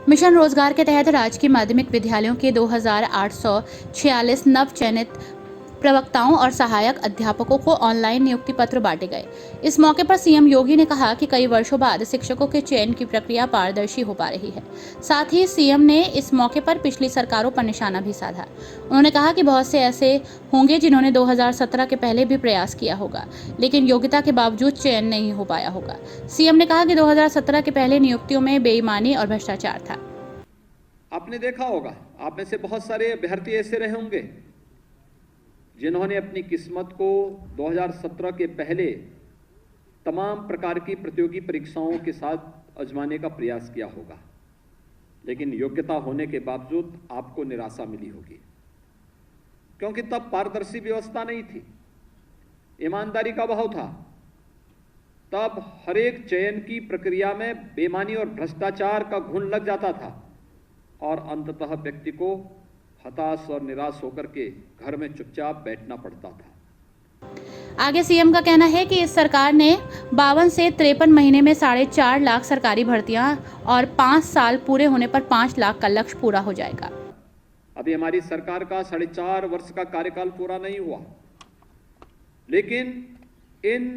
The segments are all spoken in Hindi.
मिशन रोजगार के तहत राजकीय माध्यमिक विद्यालयों के 2846 नव चयनित प्रवक्ताओं और सहायक अध्यापकों को ऑनलाइन नियुक्ति पत्र बांटे गए। इस मौके पर सीएम योगी ने कहा कि कई वर्षों बाद शिक्षकों के चयन की प्रक्रिया पारदर्शी हो पा रही है। साथ ही सीएम ने इस मौके पर पिछली सरकारों पर निशाना भी साधा। उन्होंने कहा कि बहुत से ऐसे होंगे जिन्होंने 2017 के पहले भी प्रयास किया होगा, लेकिन योग्यता के बावजूद चयन नहीं हो पाया होगा। सीएम ने कहा कि 2017 के पहले नियुक्तियों में बेईमानी और भ्रष्टाचार था। आपने देखा होगा, आप में से बहुत सारे अभ्यर्थी ऐसे रहे होंगे जिन्होंने अपनी किस्मत को 2017 के पहले तमाम प्रकार की प्रतियोगी परीक्षाओं के साथ आजमाने का प्रयास किया होगा, लेकिन योग्यता होने के बावजूद आपको निराशा मिली होगी, क्योंकि तब पारदर्शी व्यवस्था नहीं थी, ईमानदारी का अभाव था। तब हर एक चयन की प्रक्रिया में बेईमानी और भ्रष्टाचार का घुन लग जाता था और अंततः व्यक्ति को हताश और निराश होकर के घर में चुपचाप बैठना पड़ता था। आगे सीएम का कहना है कि इस सरकार ने 52 से 53 महीने में 4.5 लाख सरकारी भर्तियां और 5 साल पूरे होने पर 5 लाख का लक्ष्य पूरा हो जाएगा। अभी हमारी सरकार का 4.5 वर्ष का कार्यकाल पूरा नहीं हुआ, लेकिन इन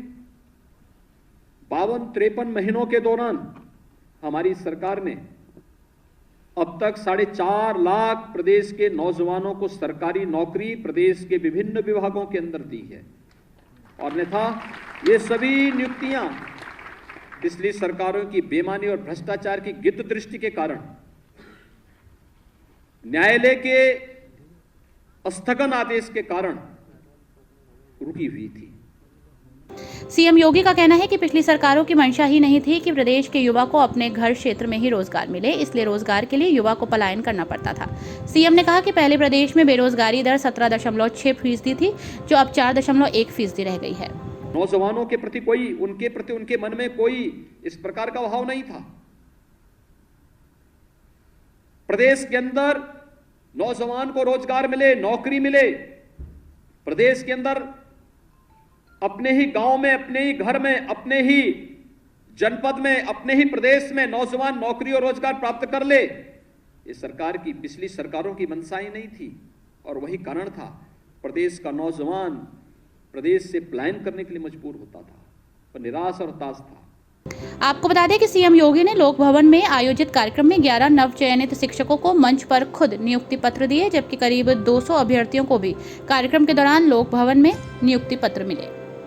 52-53 महीनों के दौरान हमारी सरकार ने अब तक 4.5 लाख प्रदेश के नौजवानों को सरकारी नौकरी प्रदेश के विभिन्न विभागों के अंदर दी है। और अन्यथा ये सभी नियुक्तियां पिछली सरकारों की बेईमानी और भ्रष्टाचार की गिद्ध दृष्टि के कारण, न्यायालय के स्थगन आदेश के कारण रुकी हुई थी। सीएम योगी का कहना है कि पिछली सरकारों की मंशा ही नहीं थी कि प्रदेश के युवा को अपने घर क्षेत्र में ही रोजगार मिले, इसलिए रोजगार के लिए युवा को पलायन करना पड़ता था। सीएम ने कहा कि पहले प्रदेश में बेरोजगारी दर 17.6% थी, जो अब 4.1% रह गई है। नौजवानों के प्रति उनके मन में कोई इस प्रकार का भाव नहीं था। प्रदेश के अंदर नौजवान को रोजगार मिले, नौकरी मिले, प्रदेश के अंदर अपने ही गांव में, अपने ही घर में, अपने ही जनपद में, अपने ही प्रदेश में नौजवान नौकरी और रोजगार प्राप्त कर ले, ये सरकार की, पिछली सरकारों की मंशा ही नहीं थी। और वही कारण था प्रदेश का नौजवान प्रदेश से पलायन करने के लिए मजबूर होता था, और निराश और हताश था। आपको बता दें कि सीएम योगी ने लोक भवन में आयोजित कार्यक्रम में 11 नवचयनित शिक्षकों को मंच पर खुद नियुक्ति पत्र दिए, जबकि करीब 200 अभ्यर्थियों को भी कार्यक्रम के दौरान लोक भवन में नियुक्ति पत्र मिले।